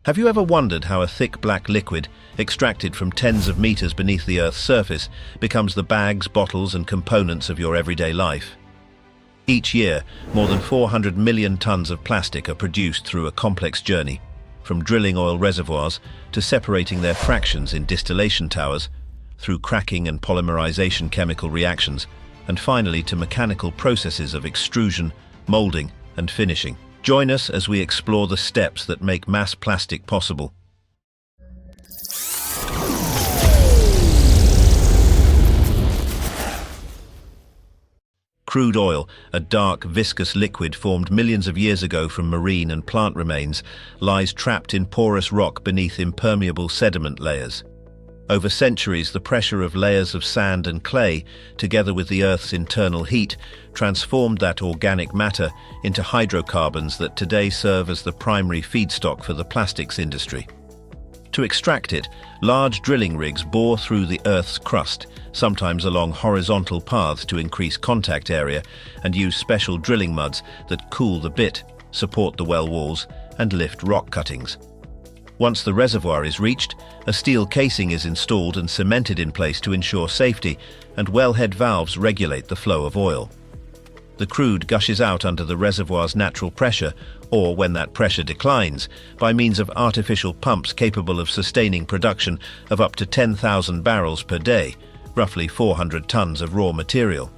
Have you ever wondered how a thick black liquid, extracted from tens of meters beneath the Earth's surface, becomes the bags, bottles, and components of your everyday life? Each year, more than 400 million tons of plastic are produced through a complex journey, from drilling oil reservoirs to separating their fractions in distillation towers, through cracking and polymerization chemical reactions, and finally to mechanical processes of extrusion, molding, and finishing. Join us as we explore the steps that make mass plastic possible. Crude oil, a dark, viscous liquid formed millions of years ago from marine and plant remains, lies trapped in porous rock beneath impermeable sediment layers. Over centuries, the pressure of layers of sand and clay, together with the Earth's internal heat, transformed that organic matter into hydrocarbons that today serve as the primary feedstock for the plastics industry. To extract it, large drilling rigs bore through the Earth's crust, sometimes along horizontal paths to increase contact area, and use special drilling muds that cool the bit, support the well walls, and lift rock cuttings. Once the reservoir is reached, a steel casing is installed and cemented in place to ensure safety, and wellhead valves regulate the flow of oil. The crude gushes out under the reservoir's natural pressure, or when that pressure declines, by means of artificial pumps capable of sustaining production of up to 10,000 barrels per day, roughly 400 tons of raw material.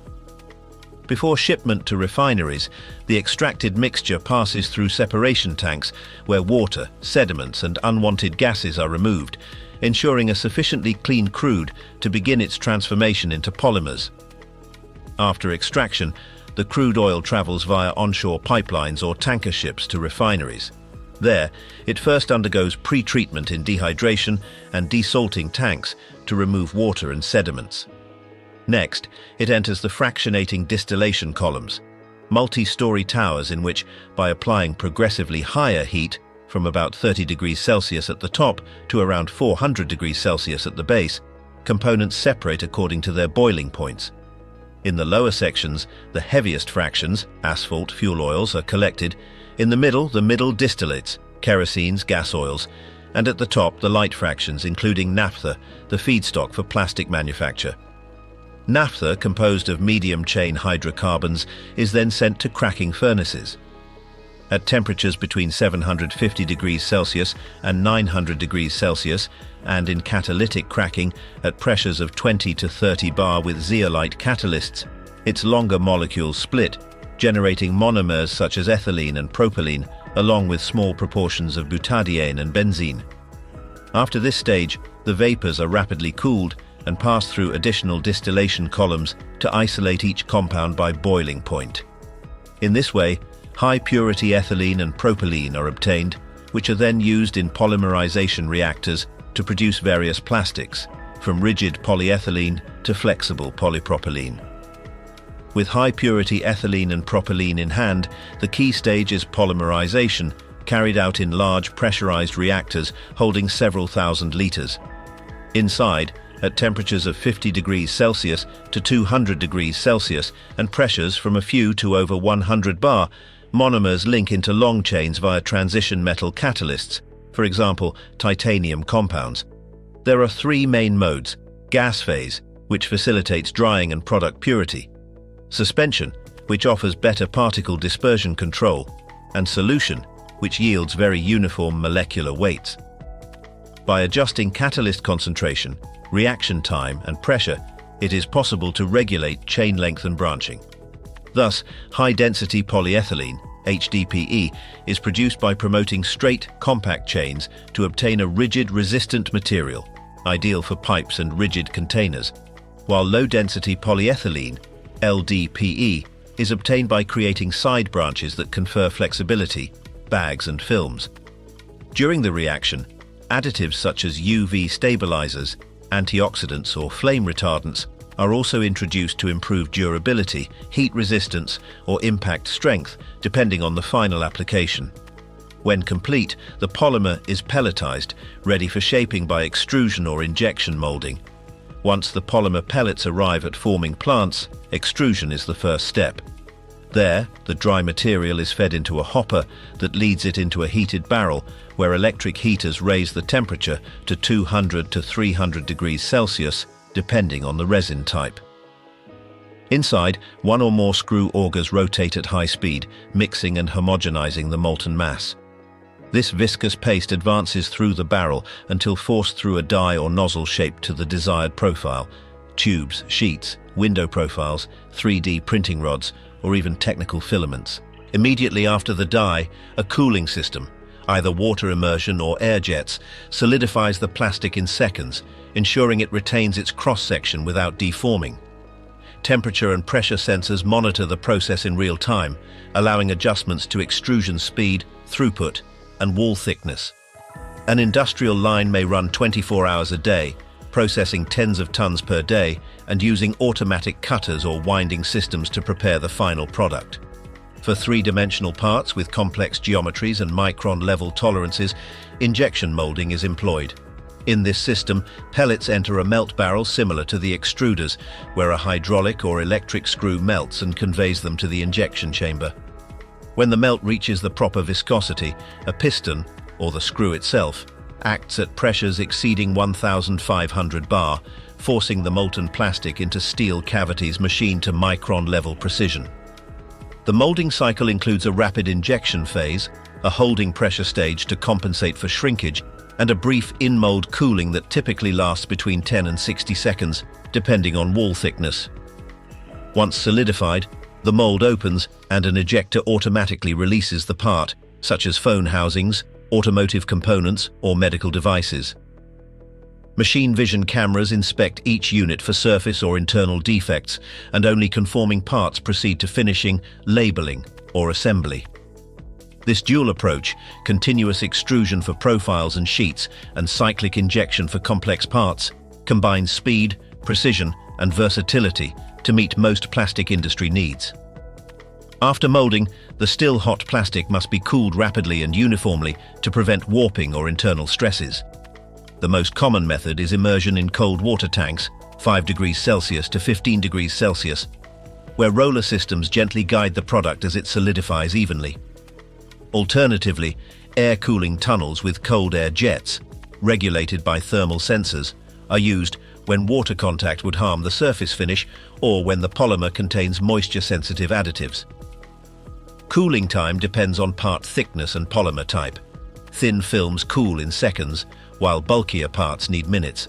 Before shipment to refineries, the extracted mixture passes through separation tanks where water, sediments, and unwanted gases are removed, ensuring a sufficiently clean crude to begin its transformation into polymers. After extraction, the crude oil travels via onshore pipelines or tanker ships to refineries. There, it first undergoes pre-treatment in dehydration and desalting tanks to remove water and sediments. Next, it enters the fractionating distillation columns, multi-story towers in which, by applying progressively higher heat, from about 30 degrees Celsius at the top to around 400 degrees Celsius at the base, components separate according to their boiling points. In the lower sections, the heaviest fractions, asphalt, fuel oils, are collected. In the middle distillates, kerosenes, gas oils, and at the top, the light fractions, including naphtha, the feedstock for plastic manufacture. Naphtha, composed of medium-chain hydrocarbons, is then sent to cracking furnaces. At temperatures between 750 degrees Celsius and 900 degrees Celsius, and in catalytic cracking at pressures of 20 to 30 bar with zeolite catalysts, its longer molecules split, generating monomers such as ethylene and propylene, along with small proportions of butadiene and benzene. After this stage, the vapors are rapidly cooled and pass through additional distillation columns to isolate each compound by boiling point. In this way, high-purity ethylene and propylene are obtained, which are then used in polymerization reactors to produce various plastics, from rigid polyethylene to flexible polypropylene. With high-purity ethylene and propylene in hand, the key stage is polymerization, carried out in large pressurized reactors holding several thousand liters. Inside, at temperatures of 50 degrees Celsius to 200 degrees Celsius and pressures from a few to over 100 bar, monomers link into long chains via transition metal catalysts, for example, titanium compounds. There are three main modes: gas phase, which facilitates drying and product purity; suspension, which offers better particle dispersion control; and solution, which yields very uniform molecular weights. By adjusting catalyst concentration, reaction time, and pressure, it is possible to regulate chain length and branching. Thus, high-density polyethylene, HDPE, is produced by promoting straight, compact chains to obtain a rigid, resistant material, ideal for pipes and rigid containers, while low-density polyethylene, LDPE, is obtained by creating side branches that confer flexibility, bags and films. During the reaction, additives such as UV stabilizers, antioxidants or flame retardants are also introduced to improve durability, heat resistance, or impact strength, depending on the final application. When complete, the polymer is pelletized, ready for shaping by extrusion or injection molding. Once the polymer pellets arrive at forming plants, extrusion is the first step. There, the dry material is fed into a hopper that leads it into a heated barrel where electric heaters raise the temperature to 200 to 300 degrees Celsius, depending on the resin type. Inside, one or more screw augers rotate at high speed, mixing and homogenizing the molten mass. This viscous paste advances through the barrel until forced through a die or nozzle shaped to the desired profile: tubes, sheets, window profiles, 3D printing rods, or even technical filaments. Immediately after the die, a cooling system, either water immersion or air jets, solidifies the plastic in seconds, ensuring it retains its cross-section without deforming. Temperature and pressure sensors monitor the process in real time, allowing adjustments to extrusion speed, throughput, and wall thickness. An industrial line may run 24 hours a day, processing tens of tons per day and using automatic cutters or winding systems to prepare the final product. For three-dimensional parts with complex geometries and micron-level tolerances, injection molding is employed. In this system, pellets enter a melt barrel similar to the extruders, where a hydraulic or electric screw melts and conveys them to the injection chamber. When the melt reaches the proper viscosity, a piston, or the screw itself, acts at pressures exceeding 1,500 bar, forcing the molten plastic into steel cavities machined to micron-level precision. The molding cycle includes a rapid injection phase, a holding pressure stage to compensate for shrinkage, and a brief in-mold cooling that typically lasts between 10 and 60 seconds, depending on wall thickness. Once solidified, the mold opens and an ejector automatically releases the part, such as phone housings, automotive components, or medical devices. Machine vision cameras inspect each unit for surface or internal defects, and only conforming parts proceed to finishing, labeling, or assembly. This dual approach, continuous extrusion for profiles and sheets and cyclic injection for complex parts, combines speed, precision, and versatility to meet most plastic industry needs. After molding, the still hot plastic must be cooled rapidly and uniformly to prevent warping or internal stresses. The most common method is immersion in cold water tanks, 5 degrees Celsius to 15 degrees Celsius, where roller systems gently guide the product as it solidifies evenly. Alternatively, air cooling tunnels with cold air jets, regulated by thermal sensors, are used when water contact would harm the surface finish or when the polymer contains moisture-sensitive additives. Cooling time depends on part thickness and polymer type. Thin films cool in seconds, while bulkier parts need minutes.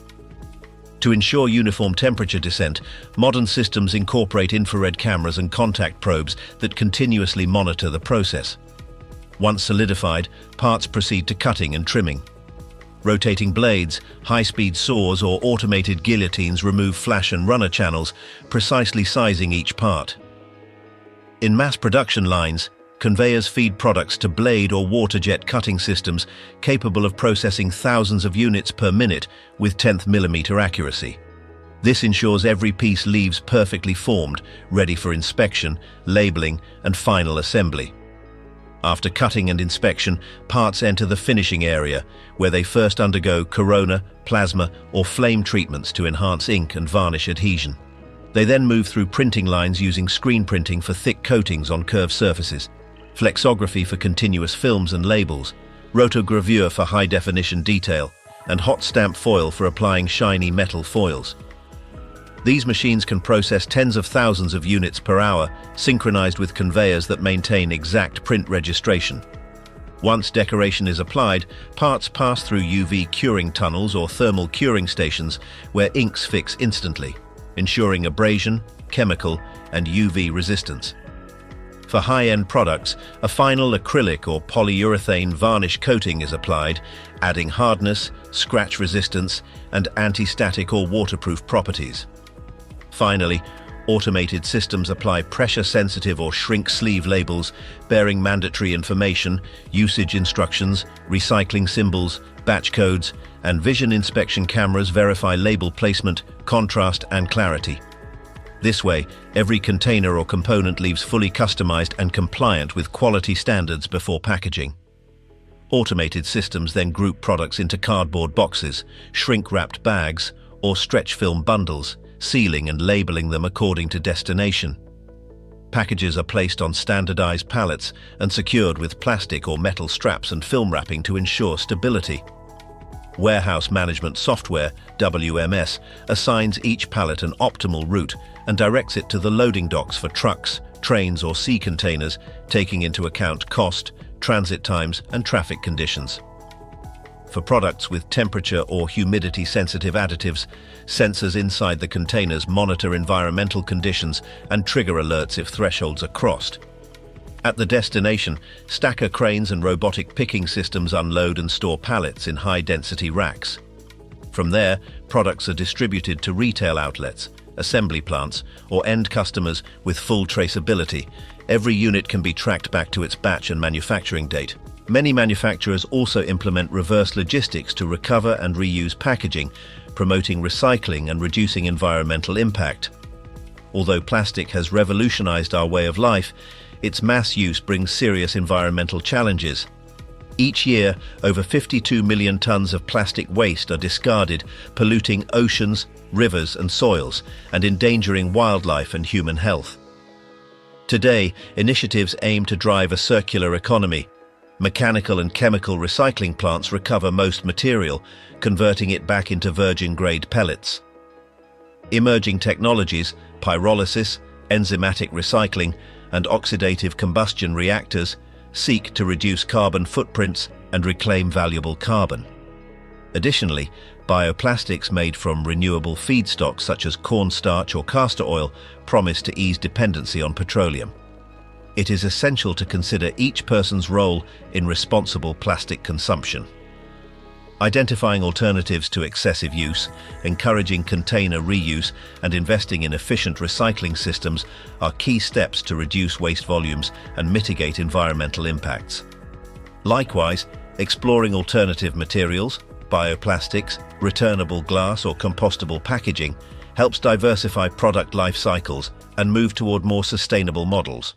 To ensure uniform temperature descent, modern systems incorporate infrared cameras and contact probes that continuously monitor the process. Once solidified, parts proceed to cutting and trimming. Rotating blades, high-speed saws, or automated guillotines remove flash and runner channels, precisely sizing each part. In mass production lines, conveyors feed products to blade or water jet cutting systems capable of processing thousands of units per minute with 10th millimeter accuracy. This ensures every piece leaves perfectly formed, ready for inspection, labeling, and final assembly. After cutting and inspection, parts enter the finishing area, where they first undergo corona, plasma, or flame treatments to enhance ink and varnish adhesion. They then move through printing lines using screen printing for thick coatings on curved surfaces, flexography for continuous films and labels, rotogravure for high-definition detail, and hot stamp foil for applying shiny metal foils. These machines can process tens of thousands of units per hour, synchronized with conveyors that maintain exact print registration. Once decoration is applied, parts pass through UV curing tunnels or thermal curing stations where inks fix instantly, ensuring abrasion, chemical, and UV resistance. For high-end products, a final acrylic or polyurethane varnish coating is applied, adding hardness, scratch resistance, and anti-static or waterproof properties. Finally, automated systems apply pressure-sensitive or shrink sleeve labels bearing mandatory information, usage instructions, recycling symbols, batch codes, and vision inspection cameras verify label placement, contrast, and clarity. This way, every container or component leaves fully customized and compliant with quality standards before packaging. Automated systems then group products into cardboard boxes, shrink-wrapped bags, or stretch film bundles, sealing and labeling them according to destination. Packages are placed on standardized pallets and secured with plastic or metal straps and film wrapping to ensure stability. Warehouse Management Software, WMS, assigns each pallet an optimal route and directs it to the loading docks for trucks, trains or sea containers, taking into account cost, transit times and traffic conditions. For products with temperature or humidity-sensitive additives, sensors inside the containers monitor environmental conditions and trigger alerts if thresholds are crossed. At the destination, stacker cranes and robotic picking systems unload and store pallets in high-density racks. From there, products are distributed to retail outlets, assembly plants, or end customers with full traceability. Every unit can be tracked back to its batch and manufacturing date. Many manufacturers also implement reverse logistics to recover and reuse packaging, promoting recycling and reducing environmental impact. Although plastic has revolutionized our way of life, its mass use brings serious environmental challenges. Each year, over 52 million tons of plastic waste are discarded, polluting oceans, rivers and soils, and endangering wildlife and human health. Today, initiatives aim to drive a circular economy. Mechanical and chemical recycling plants recover most material, converting it back into virgin-grade pellets. Emerging technologies, pyrolysis, enzymatic recycling, and oxidative combustion reactors seek to reduce carbon footprints and reclaim valuable carbon. Additionally, bioplastics made from renewable feedstocks such as cornstarch or castor oil promise to ease dependency on petroleum. It is essential to consider each person's role in responsible plastic consumption. Identifying alternatives to excessive use, encouraging container reuse, and investing in efficient recycling systems are key steps to reduce waste volumes and mitigate environmental impacts. Likewise, exploring alternative materials, bioplastics, returnable glass or compostable packaging helps diversify product life cycles and move toward more sustainable models.